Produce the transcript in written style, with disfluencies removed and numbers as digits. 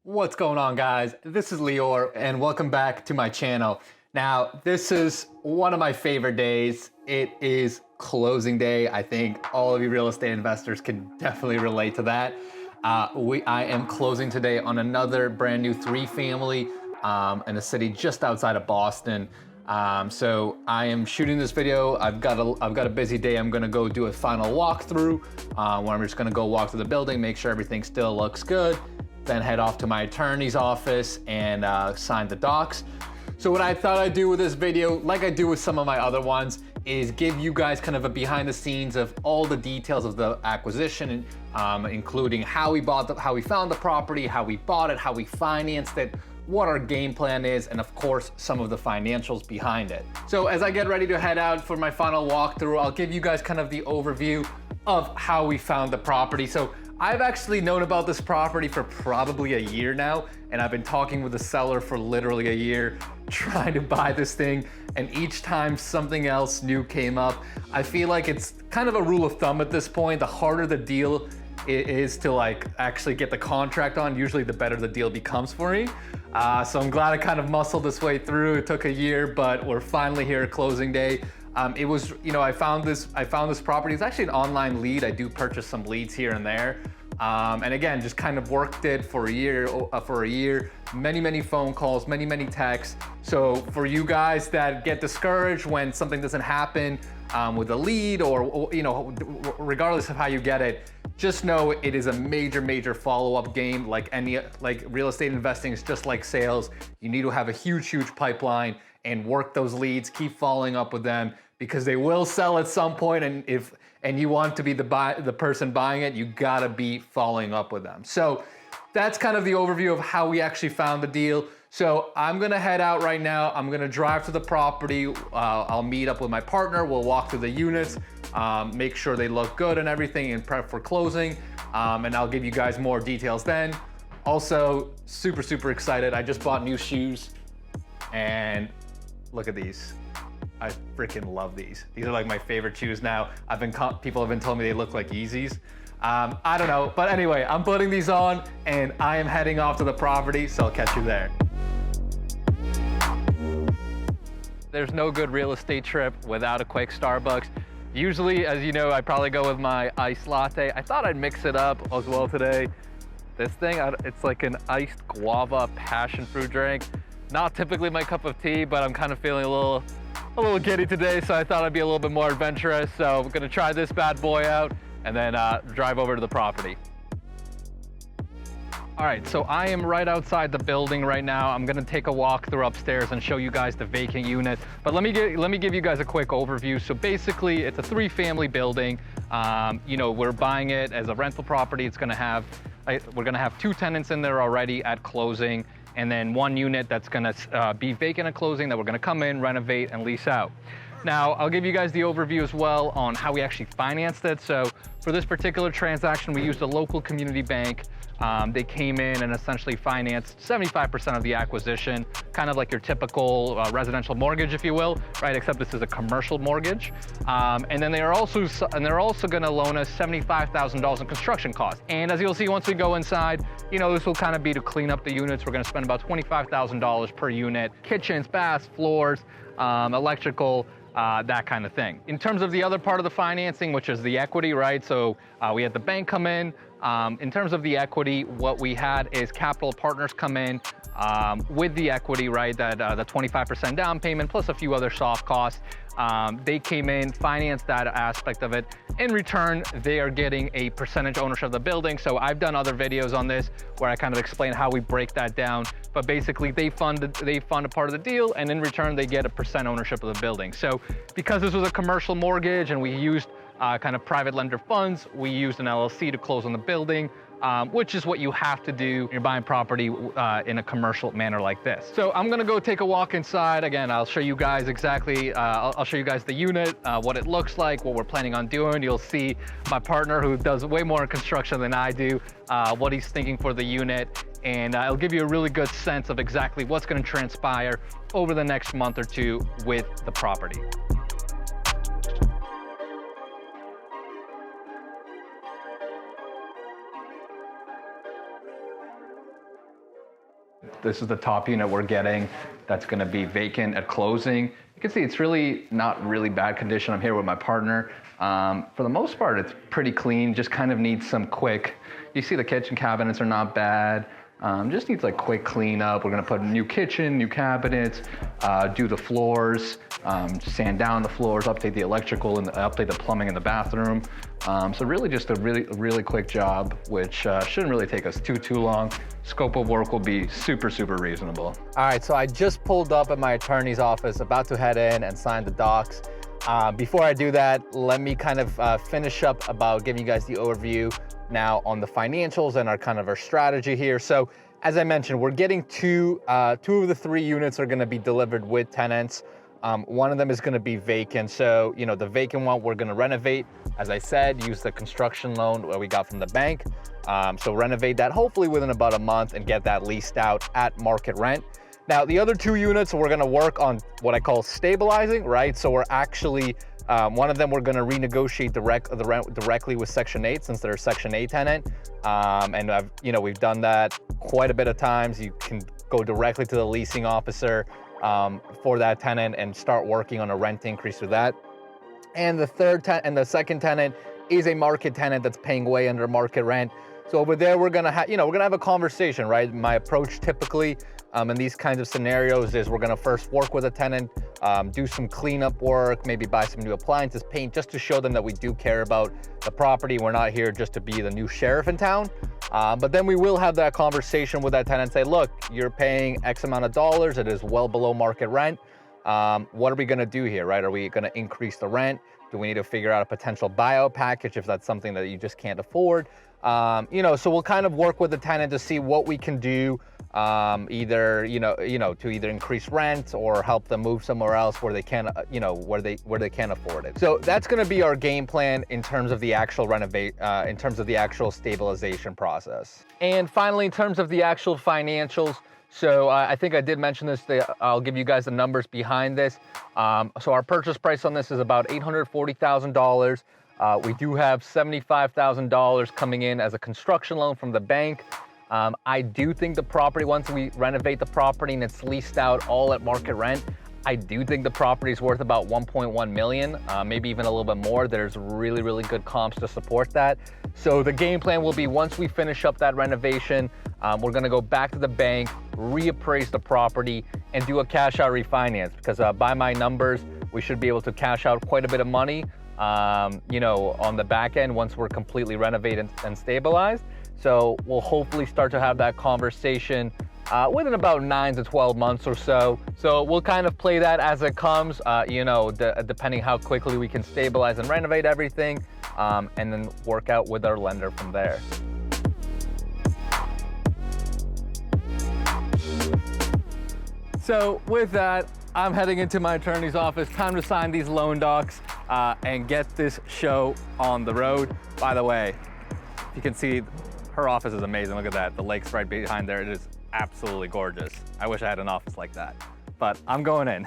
What's going on, guys? This is Lior and welcome back to my channel. Now, this is one of my favorite days. It is closing day. I think all of you real estate investors can definitely relate to that. I am closing today on another brand new 3-family in a city just outside of Boston. So I am shooting this video. I've got a busy day. I'm gonna go do a final walkthrough where I'm just gonna go walk through the building, make sure everything still looks good, then head off to my attorney's office and sign the docs. So what I thought I'd do with this video, like I do with some of my other ones, is give you guys kind of a behind the scenes of all the details of the acquisition, including how we found the property, how we bought it, how we financed it, what our game plan is, and of course, some of the financials behind it. So as I get ready to head out for my final walkthrough, I'll give you guys kind of the overview of how we found the property. So I've actually known about this property for probably a year now, and I've been talking with the seller for literally a year, trying to buy this thing, and each time something else new came up. I feel like it's kind of a rule of thumb at this point. The harder the deal is to actually get the contract on, usually the better the deal becomes for me. So I'm glad I kind of muscled this way through. It took a year, but we're finally here at closing day. It was, I found this property. It's actually an online lead. I do purchase some leads here and there. And again, just kind of worked it for a year, many phone calls, many texts. So for you guys that get discouraged when something doesn't happen with a lead or regardless of how you get it, just know it is a major follow-up game. Like real estate investing is just like sales. You need to have a huge pipeline and work those leads, keep following up with them because they will sell at some point. And you want to be the person buying it, you gotta be following up with them. So that's kind of the overview of how we actually found the deal. So I'm gonna head out right now. I'm gonna drive to the property. I'll meet up with my partner. We'll walk through the units, make sure they look good and everything and prep for closing. And I'll give you guys more details then. Also, super excited. I just bought new shoes and look at these. I freaking love these. These are like my favorite shoes now. People have been telling me they look like Yeezys. I don't know, but anyway, I'm putting these on and I am heading off to the property, so I'll catch you there. There's no good real estate trip without a quick Starbucks. Usually, as you know, I probably go with my iced latte. I thought I'd mix it up as well today. This thing, it's like an iced guava passion fruit drink. Not typically my cup of tea, but I'm kind of feeling a little giddy today, so I thought I'd be a little bit more adventurous. So I'm gonna try this bad boy out and then drive over to the property. All right, so I am right outside the building right now. I'm gonna take a walk through upstairs and show you guys the vacant unit. But let me give you guys a quick overview. So basically, it's a 3-family building. We're buying it as a rental property. We're gonna have 2 tenants in there already at closing, and then 1 unit that's gonna be vacant at closing that we're gonna come in, renovate, and lease out. Now, I'll give you guys the overview as well on how we actually financed it. So for this particular transaction, we used a local community bank. They came in and essentially financed 75% of the acquisition, kind of like your typical residential mortgage, if you will, right? Except this is a commercial mortgage. And then they're also going to loan us $75,000 in construction costs. And as you'll see once we go inside, this will kind of be to clean up the units. We're going to spend about $25,000 per unit, kitchens, baths, floors, electrical, that kind of thing. In terms of the other part of the financing, which is the equity, right? So we had the bank come in. In terms of the equity, what we had is capital partners come in with the equity, right? The 25% down payment plus a few other soft costs. They came in, financed that aspect of it. In return, they are getting a percentage ownership of the building. So I've done other videos on this where I kind of explain how we break that down. But basically, they fund a part of the deal, and in return, they get a percent ownership of the building. So because this was a commercial mortgage and we used kind of private lender funds, we used an LLC to close on the building, which is what you have to do when you're buying property in a commercial manner like this. So I'm gonna go take a walk inside. Again, I'll show you guys exactly, I'll show you guys the unit, what it looks like, what we're planning on doing. You'll see my partner who does way more in construction than I do, what he's thinking for the unit. And it'll give you a really good sense of exactly what's gonna transpire over the next month or 2 with the property. This is the top unit we're getting that's going to be vacant at closing. You can see it's really not really bad condition. I'm here with my partner. For the most part, it's pretty clean, just kind of needs some quick, you see the kitchen cabinets are not bad. Just needs like quick cleanup. We're gonna put a new kitchen, new cabinets, do the floors, sand down the floors, update the electrical and update the plumbing in the bathroom. So really just a really quick job, which shouldn't really take us too long. Scope of work will be super reasonable. All right, so I just pulled up at my attorney's office, about to head in and sign the docs. Before I do that, let me kind of finish up about giving you guys the overview now on the financials and our strategy here. So as I mentioned, we're getting two of the 3 units are gonna be delivered with tenants. One of them is gonna be vacant. So, you know, the vacant one, we're gonna renovate. As I said, use the construction loan that we got from the bank. So renovate that hopefully within about a month and get that leased out at market rent. Now, the other 2 units, we're gonna work on what I call stabilizing, right? So we're actually, one of them, we're gonna renegotiate the rent directly with Section 8 since they're a Section 8 tenant. And we've done that quite a bit of times. You can go directly to the leasing officer for that tenant and start working on a rent increase with that. And the second tenant is a market tenant that's paying way under market rent. So over there, we're gonna have a conversation, right? My approach typically in these kinds of scenarios is we're gonna first work with a tenant, do some cleanup work, maybe buy some new appliances, paint, just to show them that we do care about the property. We're not here just to be the new sheriff in town. But then we will have that conversation with that tenant and say, look, you're paying X amount of dollars. It is well below market rent. What are we gonna do here, right? Are we gonna increase the rent? Do we need to figure out a potential buyout package if that's something that you just can't afford? So we'll kind of work with the tenant to see what we can do, either to either increase rent or help them move somewhere else where they can, where they can afford it. So that's going to be our game plan in terms of the actual in terms of the actual stabilization process. And finally, in terms of the actual financials. So I think I did mention this. I'll give you guys the numbers behind this. So our purchase price on this is about $840,000. We do have $75,000 coming in as a construction loan from the bank. I do think the property, once we renovate the property and it's leased out all at market rent, I do think the property is worth about 1.1 million, maybe even a little bit more. There's really good comps to support that. So the game plan will be, once we finish up that renovation, we're gonna go back to the bank, reappraise the property, and do a cash out refinance, because by my numbers, we should be able to cash out quite a bit of money, on the back end once we're completely renovated and stabilized. So we'll hopefully start to have that conversation within about 9 to 12 months or so. So we'll kind of play that as it comes, depending how quickly we can stabilize and renovate everything, and then work out with our lender from there. So with that, I'm heading into my attorney's office. Time to sign these loan docs and get this show on the road. By the way, you can see her office is amazing. Look at that. The lake's right behind there. It is absolutely gorgeous. I wish I had an office like that, but I'm going in.